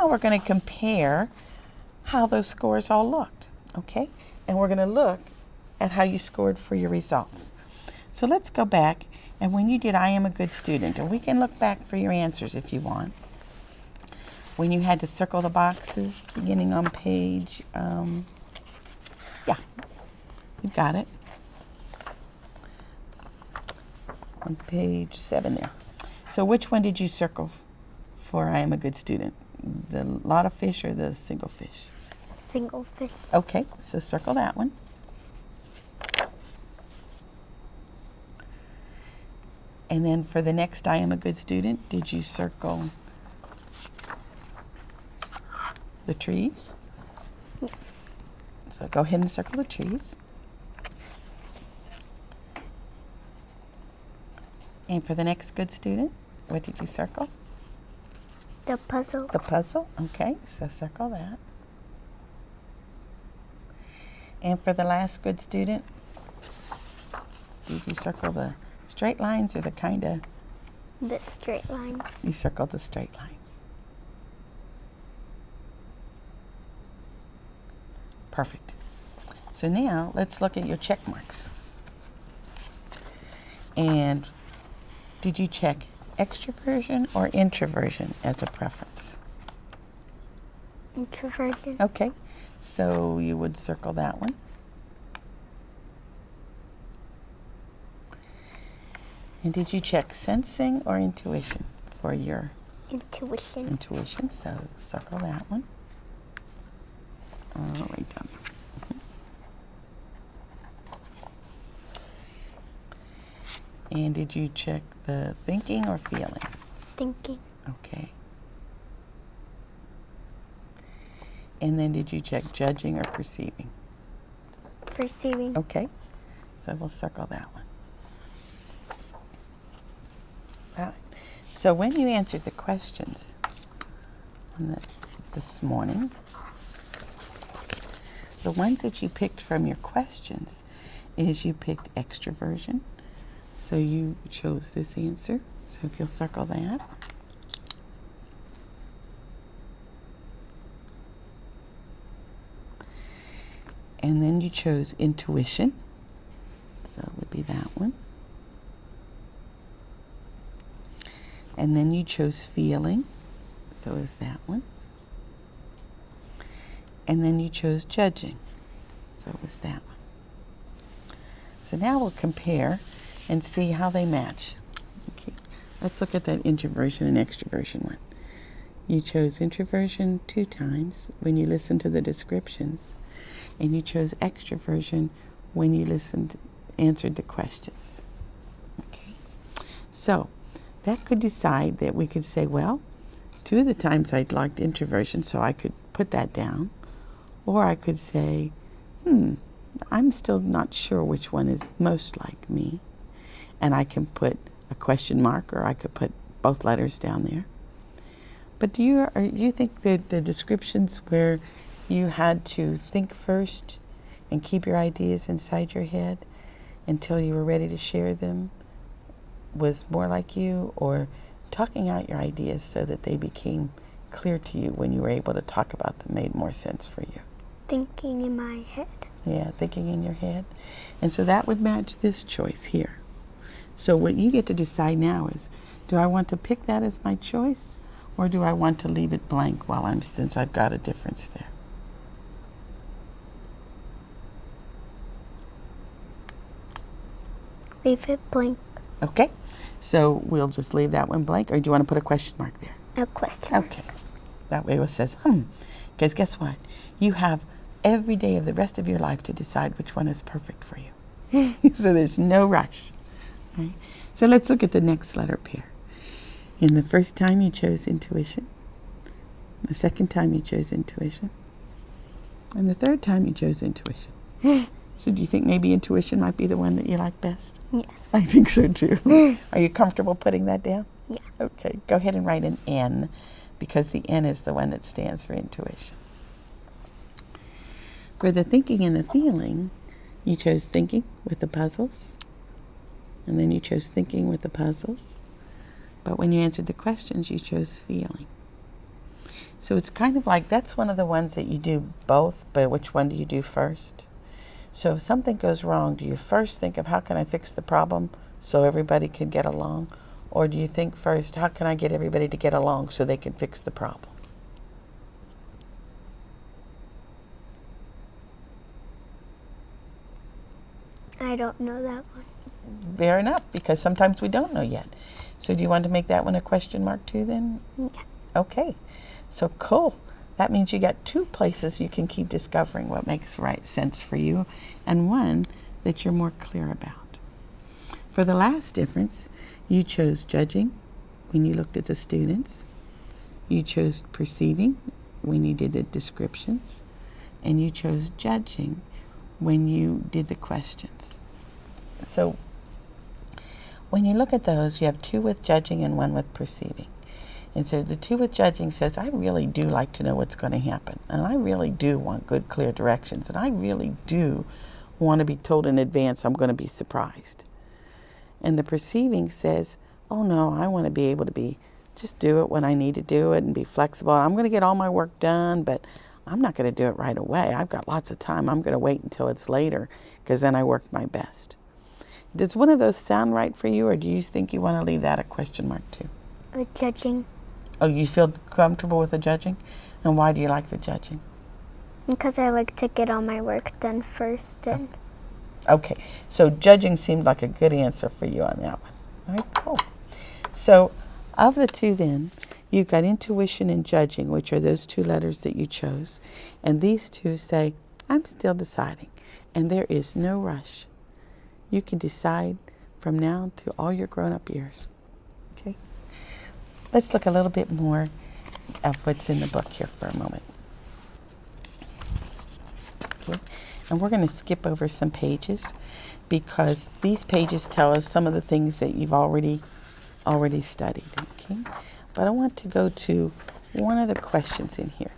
now we're going to compare how those scores all looked, okay? And we're going to look at how you scored for your results. So let's go back, and when you did I am a good student, and we can look back for your answers if you want. When you had to circle the boxes beginning on page, yeah, you got it. On page 7 there. So which one did you circle for I am a good student? The lot of fish or the single fish? Single fish. Okay, so circle that one. And then for the next I am a good student, did you circle the trees? Yeah. So go ahead and circle the trees. And for the next good student, what did you circle? The puzzle. The puzzle, okay, so circle that. And for the last good student, did you circle the straight lines or the kind of? The straight lines. You circled the straight lines. Perfect. So now let's look at your check marks. And did you check extroversion or introversion as a preference? Introversion. Okay, so you would circle that one. And did you check sensing or intuition for your Intuition. intuition? So circle that one. Right down there. And did you check the thinking or feeling? Thinking. Okay. And then did you check judging or perceiving? Perceiving. Okay. So we'll circle that one. All right. So when you answered the questions this morning, the ones that you picked from your questions is you picked extroversion. So you chose this answer. So if you'll circle that. And then you chose intuition. So it would be that one. And then you chose feeling. So is that one. And then you chose judging. So it was that one. So now we'll compare and see how they match. Okay, let's look at that introversion and extroversion one. You chose introversion 2 times when you listened to the descriptions, and you chose extroversion when you answered the questions. Okay, so that could decide that we could say, well, 2 of the times I liked introversion, so I could put that down. Or I could say, I'm still not sure which one is most like me. And I can put a question mark, or I could put both letters down there. But do you think that the descriptions where you had to think first and keep your ideas inside your head until you were ready to share them was more like you, or talking out your ideas so that they became clear to you when you were able to talk about them made more sense for you? Thinking in my head. Yeah, thinking in your head. And so that would match this choice here. So what you get to decide now is, do I want to pick that as my choice, or do I want to leave it blank since I've got a difference there? Leave it blank. Okay, so we'll just leave that one blank, or do you want to put a question mark there? A question mark. Okay, that way it says, because guess what? You have every day of the rest of your life to decide which one is perfect for you. So there's no rush. Right? So let's look at the next letter pair. In the first time you chose intuition. The second time you chose intuition. And the third time you chose intuition. So do you think maybe intuition might be the one that you like best? Yes. I think so too. Are you comfortable putting that down? Yeah. Okay, go ahead and write an N, because the N is the one that stands for intuition. For the thinking and the feeling, you chose thinking with the puzzles. And then you chose thinking with the puzzles. But when you answered the questions, you chose feeling. So it's kind of like that's one of the ones that you do both, but which one do you do first? So if something goes wrong, do you first think of how can I fix the problem so everybody can get along? Or do you think first, how can I get everybody to get along so they can fix the problem? I don't know that one. Fair enough, because sometimes we don't know yet. So do you want to make that one a question mark too then? Yeah. Okay, so cool. That means you got 2 places you can keep discovering what makes right sense for you, and one that you're more clear about. For the last difference, you chose judging when you looked at the students. You chose perceiving when you did the descriptions. And you chose judging when you did the questions. So when you look at those, you have 2 with judging and 1 with perceiving. And so the 2 with judging says, I really do like to know what's going to happen. And I really do want good, clear directions. And I really do want to be told in advance I'm going to be surprised. And the perceiving says, oh no, I want to be able to just do it when I need to do it and be flexible. I'm going to get all my work done, but I'm not going to do it right away. I've got lots of time. I'm going to wait until it's later because then I work my best. Does one of those sound right for you, or do you think you want to leave that a question mark too? With judging. Oh, you feel comfortable with the judging? And why do you like the judging? Because I like to get all my work done first. And Okay, so judging seemed like a good answer for you on that one. All right, cool. So of the 2 then, you've got intuition and judging, which are those 2 letters that you chose. And these 2 say, I'm still deciding. And there is no rush. You can decide from now to all your grown-up years. Okay? Let's look a little bit more of what's in the book here for a moment. Okay? And we're going to skip over some pages because these pages tell us some of the things that you've already studied. Okay? But I want to go to one of the questions in here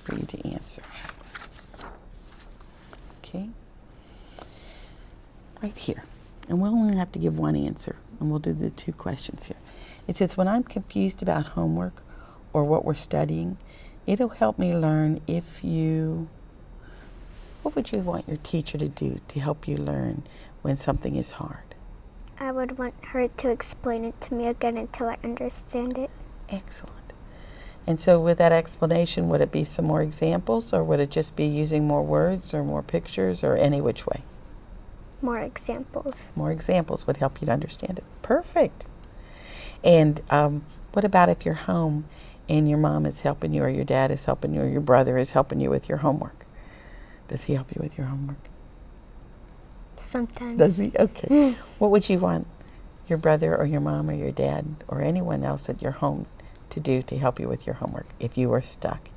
for you to answer. Okay? Right here. And we'll only have to give one answer, and we'll do the 2 questions here. It says, when I'm confused about homework or what we're studying, it'll help me learn what would you want your teacher to do to help you learn when something is hard? I would want her to explain it to me again until I understand it. Excellent. And so with that explanation, would it be some more examples, or would it just be using more words or more pictures, or any which way? More examples. More examples would help you to understand it. Perfect. And what about if you're home and your mom is helping you, or your dad is helping you, or your brother is helping you with your homework? Does he help you with your homework? Sometimes. Does he? Okay. What would you want your brother or your mom or your dad or anyone else at your home to do to help you with your homework if you were stuck?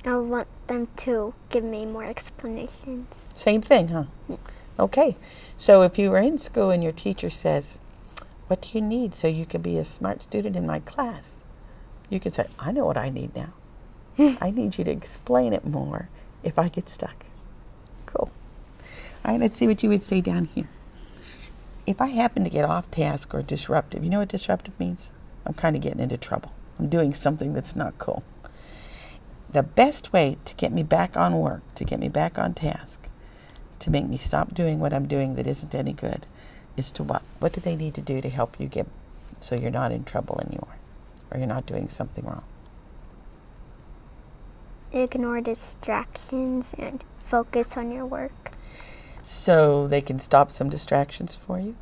I want them to give me more explanations. Same thing, huh? Okay. So if you were in school and your teacher says, what do you need so you can be a smart student in my class? You can say, I know what I need now. I need you to explain it more if I get stuck. Cool. All right, let's see what you would say down here. If I happen to get off task or disruptive, you know what disruptive means? I'm kind of getting into trouble. I'm doing something that's not cool. The best way to get me back on work, to get me back on task, to make me stop doing what I'm doing that isn't any good, is to what? What do they need to do to help you get so you're not in trouble anymore, or you're not doing something wrong? Ignore distractions and focus on your work. So they can stop some distractions for you?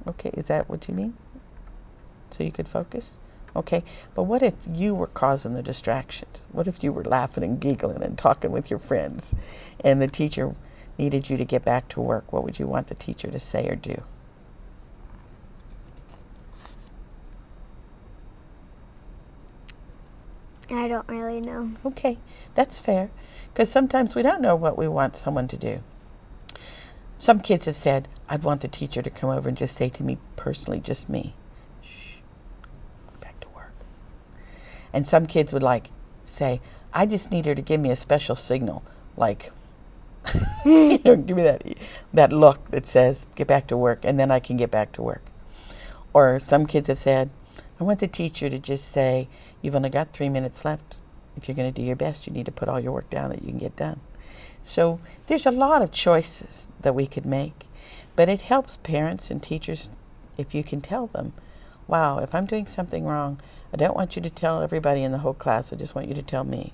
Okay, is that what you mean? So you could focus? Okay, but what if you were causing the distractions? What if you were laughing and giggling and talking with your friends and the teacher needed you to get back to work? What would you want the teacher to say or do? I don't really know. Okay, that's fair, because sometimes we don't know what we want someone to do. Some kids have said, I'd want the teacher to come over and just say to me personally, just me, shh, go back to work. And some kids would say, I just need her to give me a special signal, like, give me that look that says, get back to work, and then I can get back to work. Or some kids have said, I want the teacher to just say, You've only got 3 minutes left. If you're going to do your best, you need to put all your work down that you can get done. So there's a lot of choices that we could make, but it helps parents and teachers if you can tell them, wow, if I'm doing something wrong, I don't want you to tell everybody in the whole class, I just want you to tell me.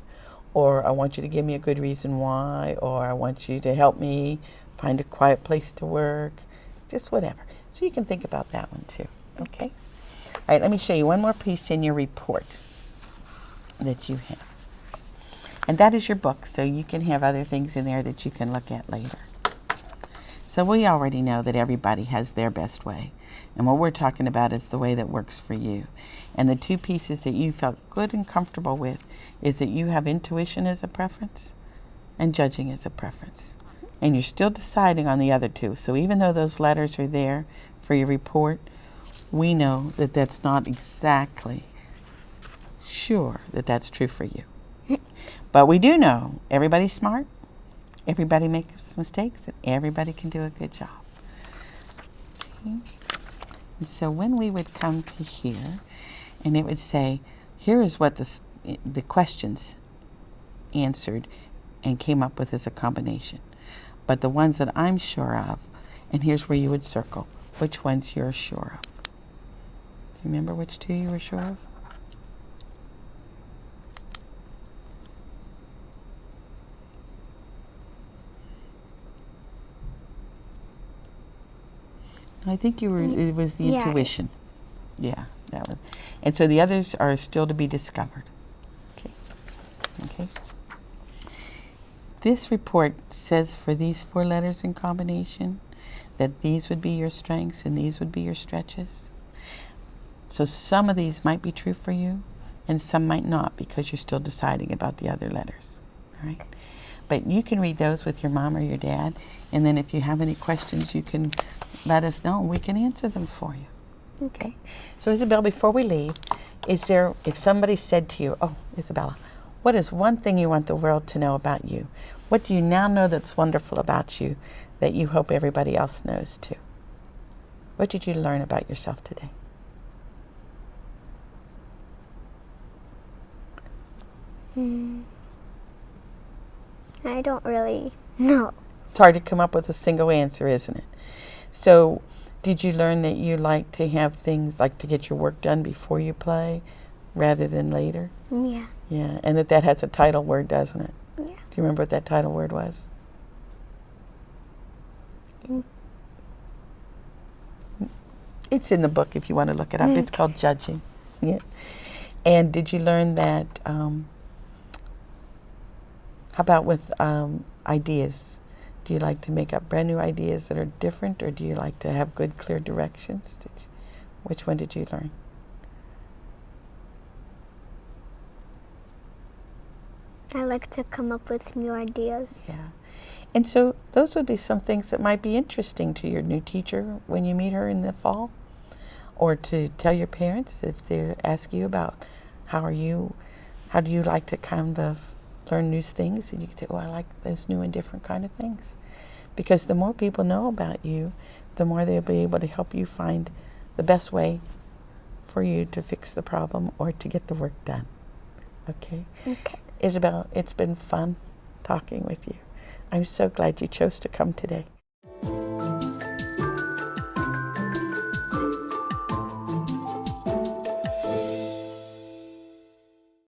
Or I want you to give me a good reason why, or I want you to help me find a quiet place to work, just whatever. So you can think about that one too, okay? All right, let me show you one more piece in your report that you have. And that is your book, so you can have other things in there that you can look at later. So we already know that everybody has their best way. And what we're talking about is the way that works for you. And the two pieces that you felt good and comfortable with is that you have intuition as a preference and judging as a preference. And you're still deciding on the other two. So even though those letters are there for your report, we know that that's not exactly sure that that's true for you. But we do know everybody's smart, everybody makes mistakes, and everybody can do a good job. Okay. So when we would come to here, and it would say, here is what the questions answered and came up with as a combination. But the ones that I'm sure of, and here's where you would circle which ones you're sure of. Do you remember which two you were sure of? I think you were. It was the intuition. Yeah, that one. And so the others are still to be discovered. Okay. Okay. This report says for these 4 letters in combination that these would be your strengths and these would be your stretches. So some of these might be true for you, and some might not because you're still deciding about the other letters. All right. But you can read those with your mom or your dad, and then if you have any questions, you can let us know and we can answer them for you. Okay. So Isabel, before we leave, if somebody said to you, oh, Isabella, what is one thing you want the world to know about you? What do you now know that's wonderful about you that you hope everybody else knows too? What did you learn about yourself today? I don't really know. It's hard to come up with a single answer, isn't it? So, did you learn that you like to have things like to get your work done before you play rather than later? Yeah. Yeah, and that has a title word, doesn't it? Yeah. Do you remember what that title word was? It's in the book if you want to look it up. It's called judging. Yeah. And did you learn that, how about with ideas? Do you like to make up brand new ideas that are different, or do you like to have good, clear directions? Which one did you learn? I like to come up with new ideas. Yeah. And so those would be some things that might be interesting to your new teacher when you meet her in the fall, or to tell your parents if they ask you about how do you like to kind of learn new things, and you can say, oh, I like those new and different kind of things. Because the more people know about you, the more they'll be able to help you find the best way for you to fix the problem or to get the work done. Okay? Okay. Isabel, it's been fun talking with you. I'm so glad you chose to come today.